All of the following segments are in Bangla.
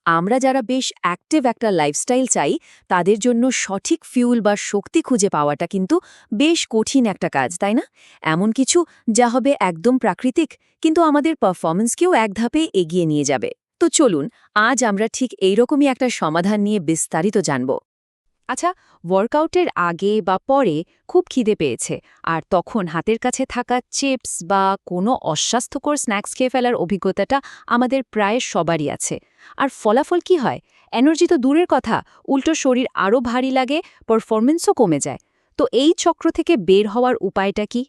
আমরা যারা বেশ অ্যাক্টিভ একটা লাইফস্টাইল চাই তাদের জন্য সঠিক ফিউল বা শক্তি খুঁজে পাওয়াটা কিন্তু বেশ কঠিন একটা কাজ, তাই না? এমন কিছু যা হবে একদম প্রাকৃতিক কিন্তু আমাদের পারফরম্যান্সকেও এক ধাপে এগিয়ে নিয়ে যাবে। তো চলুন, আজ আমরা ঠিক এইরকমই একটা সমাধান নিয়ে বিস্তারিত জানব। আচ্ছা, ওয়ার্কআউটের আগে বা পরে খুব খিদে পেয়েছে আর তখন হাতের কাছে থাকা চিপস বা কোনো অস্বাস্থ্যকর স্ন্যাক্স খেয়ে ফেলার অভিজ্ঞতাটা আমাদের প্রায় সবারই আছে। আর ফলাফল কি হয়? এনার্জি তো দূরের কথা, উল্টো শরীর আরও ভারী লাগে, পারফরমেন্সও কমে যায়। তো এই চক্র থেকে বের হওয়ার উপায়টা কি?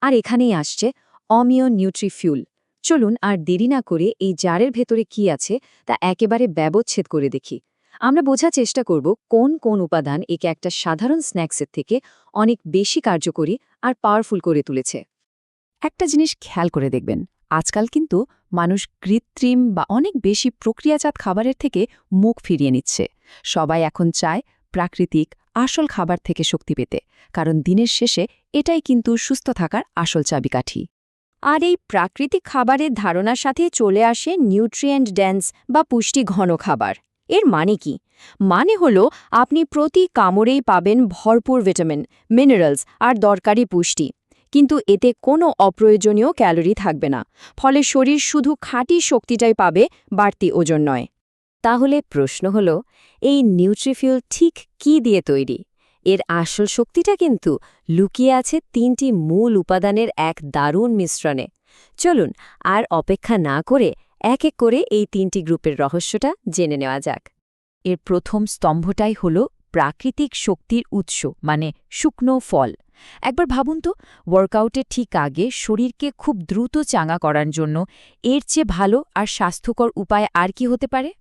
আর এখানেই আসছে অমিও নিউট্রিফিউল। চলুন আর দেরি না করে এই জারের ভেতরে কি আছে তা একেবারে ব্যবচ্ছেদ করে দেখি। আমরা বোঝার চেষ্টা করব কোন কোন উপাদান একে একটা সাধারণ স্ন্যাক্সের থেকে অনেক বেশি কার্যকরী আর পাওয়ারফুল করে তুলেছে। একটা জিনিস খেয়াল করে দেখবেন, আজকাল কিন্তু মানুষ কৃত্রিম বা অনেক বেশি প্রক্রিয়াজাত খাবারের থেকে মুখ ফিরিয়ে নিচ্ছে। সবাই এখন চায় প্রাকৃতিক আসল খাবার থেকে শক্তি পেতে, কারণ দিনের শেষে এটাই কিন্তু সুস্থ থাকার আসল চাবিকাঠি। আর এই প্রাকৃতিক খাবারের ধারণার সাথে চলে আসে নিউট্রিয়েন্ট ডেন্স বা পুষ্টি ঘন খাবার। এর মানে কি? মানে হলো আপনি প্রতি কামড়েই পাবেন ভরপুর ভিটামিন, মিনারেলস আর দরকারি পুষ্টি, কিন্তু এতে কোনো অপ্রয়োজনীয় ক্যালোরি থাকবে না। ফলে শরীর শুধু খাঁটি শক্তিটাই পাবে, বাড়তি ওজন নয়। তাহলে প্রশ্ন হলো, এই নিউট্রিফিউল ঠিক কি দিয়ে তৈরি? এর আসল শক্তিটা কিন্তু লুকিয়ে আছে তিনটি মূল উপাদানের এক দারুণ মিশ্রণে। চলুন আর অপেক্ষা না করে এক এক করে এই তিনটি গ্রুপের রহস্যটা জেনে নেওয়া যাক। এর প্রথম স্তম্ভটাই হল প্রাকৃতিক শক্তির উৎস, মানে শুকনো ফল। একবার ভাবুন তো, ওয়ার্কআউটের ঠিক আগে শরীরকে খুব দ্রুত চাঙ্গা করার জন্য এর চেয়ে ভালো আর স্বাস্থ্যকর উপায় আর কি হতে পারে?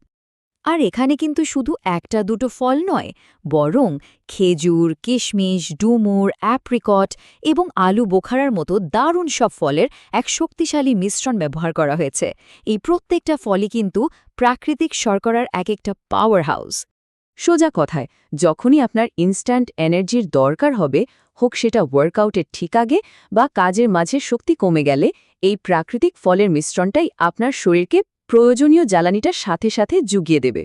আর এখানে কিন্তু শুধু একটা দুটো ফল নয়, বরং খেজুর, কিশমিশ, ডুমুর, অ্যাপ্রিকট এবং আলু বোখারার মতো দারুণ সব ফলের এক শক্তিশালী মিশ্রণ ব্যবহার করা হয়েছে। এই প্রত্যেকটা ফলই কিন্তু প্রাকৃতিক শর্করার এক একটা পাওয়ার হাউস। সোজা কথায়, যখনই আপনার ইনস্ট্যান্ট এনার্জির দরকার হবে, হোক সেটা ওয়ার্কআউটের ঠিক আগে বা কাজের মাঝে শক্তি কমে গেলে, এই প্রাকৃতিক ফলের মিশ্রণটাই আপনার শরীরকে প্রয়োজনীয় জ্বালানিটার সাথে সাথে জুগিয়ে দেবে।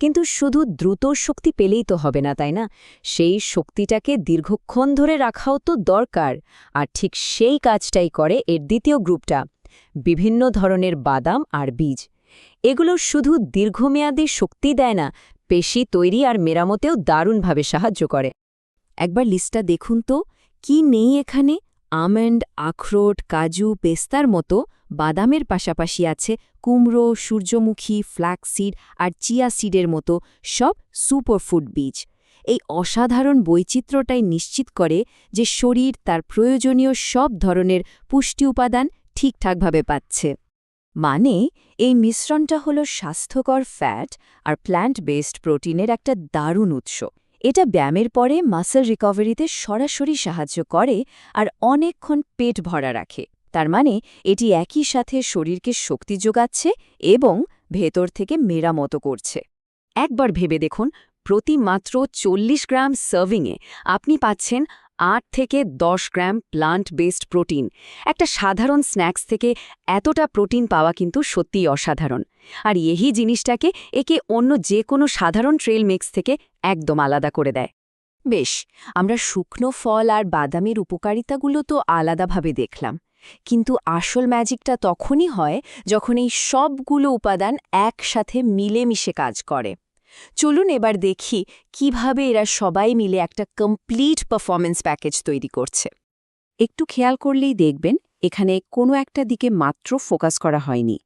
কিন্তু শুধু দ্রুত শক্তি পেলেই তো হবে না, তাই না? সেই শক্তিটাকে দীর্ঘক্ষণ ধরে রাখাও তো দরকার। আর ঠিক সেই কাজটাই করে এর দ্বিতীয় গ্রুপটা, বিভিন্ন ধরনের বাদাম আর বীজ। এগুলো শুধু দীর্ঘমেয়াদী শক্তি দেয় না, পেশি তৈরি আর মেরামতেও দারুণভাবে সাহায্য করে। একবার লিস্টটা দেখুন তো, কি নেই এখানে? আমন্ড, আখরোট, কাজু, পেস্তার মতো বাদামের পাশাপাশি আছে কুমড়ো, সূর্যমুখী, ফ্ল্যাক্সিড আর চিয়া সিডের মতো সব সুপারফুড বীজ। এই অসাধারণ বৈচিত্র্যটাই নিশ্চিত করে যে শরীর তার প্রয়োজনীয় সব ধরনের পুষ্টি উপাদান ঠিকঠাকভাবে পাচ্ছে। মানে এই মিশ্রণটা হলো স্বাস্থ্যকর ফ্যাট আর প্ল্যান্ট বেসড প্রোটিনের একটা দারুণ উৎস। এটা ব্যায়ামের পরে মাসল রিকভারিতে সরাসরি সাহায্য করে আর অনেকক্ষণ পেট ভরা রাখে। তার মানে এটি একই সাথে শরীরকে শক্তি যোগাচ্ছে এবং ভেতর থেকে মেরামতো করছে। একবার ভেবে দেখুন, প্রতি মাত্র 40 গ্রাম সার্ভিংয়ে আপনি পাচ্ছেন 8 থেকে 10 গ্রাম প্লান্ট বেসড প্রোটিন। একটা সাধারণ স্ন্যাক্স থেকে এতটা প্রোটিন পাওয়া কিন্তু সত্যিই অসাধারণ। আর এই জিনিসটাকে একে অন্য যে কোনো সাধারণ ট্রেল মিক্স থেকে একদম আলাদা করে দেয়। বেশ, আমরা শুকনো ফল আর বাদামের উপকারিতাগুলো তো আলাদাভাবে দেখলাম, কিন্তু আসল ম্যাজিকটা তখনই হয় যখন এই সবগুলো উপাদান একসাথে মিলেমিশে কাজ করে। চলুন এবার দেখি কিভাবে এরা সবাই মিলে একটা কমপ্লিট পারফরম্যান্স প্যাকেজ তৈরি করছে। একটু খেয়াল করলেই দেখবেন এখানে কোনো একটা দিকে মাত্র ফোকাস করা হয়নি।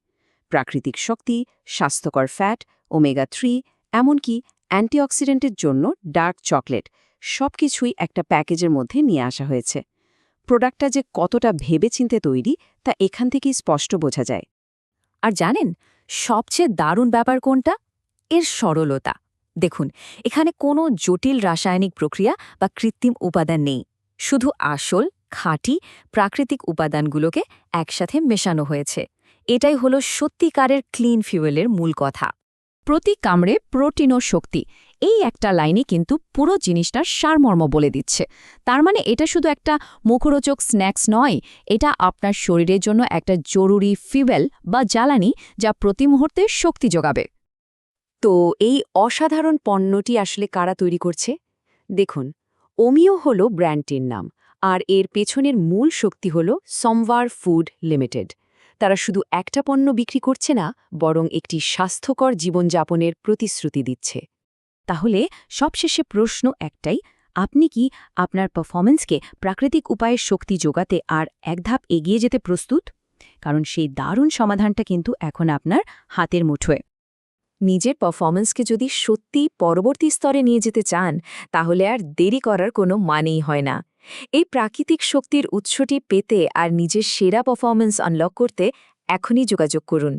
প্রাকৃতিক শক্তি, স্বাস্থ্যকর ফ্যাট, ওমেগা-3, এমনকি অ্যান্টিঅক্সিডেন্টের জন্য ডার্ক চকলেট, সবকিছুই একটা প্যাকেজের মধ্যে নিয়ে আসা হয়েছে। প্রোডাক্টটা যে কতটা ভেবেচিন্তে তৈরি তা এখান থেকেই স্পষ্ট বোঝা যায়। আর জানেন সবচেয়ে দারুণ ব্যাপার কোনটা? এর সরলতা। দেখুন, এখানে কোনো জটিল রাসায়নিক প্রক্রিয়া বা কৃত্রিম উপাদান নেই। শুধু আসল, খাঁটি প্রাকৃতিক উপাদানগুলোকে একসাথে মেশানো হয়েছে। এটাই হলো সত্যিকারের ক্লিন ফিউয়েলের মূল কথা। প্রতি কামড়ে প্রোটিন ও শক্তি, এই একটা লাইনে কিন্তু পুরো জিনিসটার সারমর্ম বলে দিচ্ছে। তার মানে এটা শুধু একটা মুখরোচক স্ন্যাক্স নয়, এটা আপনার শরীরের জন্য একটা জরুরি ফিউয়েল বা জ্বালানি, যা প্রতি মুহূর্তে শক্তি যোগাবে। তো এই অসাধারণ পণ্যটি আসলে কারা তৈরি করছে? দেখুন, ওমিও হল ব্র্যান্ডটির নাম, আর এর পেছনের মূল শক্তি হল সমওয়ার ফুড লিমিটেড। তারা শুধু একটা পণ্য বিক্রি করছে না, বরং একটি স্বাস্থ্যকর জীবনযাপনের প্রতিশ্রুতি দিচ্ছে। তাহলে সবশেষে প্রশ্ন একটাই, আপনি কি আপনার পারফরম্যান্সকে প্রাকৃতিক উপায়ে শক্তি যোগাতে আর এক ধাপ এগিয়ে যেতে প্রস্তুত? কারণ সেই দারুণ সমাধানটা কিন্তু এখন আপনার হাতের মুঠোয়। নিজের পারফরম্যান্সকে যদি সত্যি পরবর্তী স্তরে নিয়ে যেতে চান, তাহলে আর দেরি করার কোনো মানেই হয় না। এই প্রাকৃতিক শক্তির উৎসটি পেতে আর নিজের সেরা পারফরম্যান্স আনলক করতে এখনই যোগাযোগ করুন।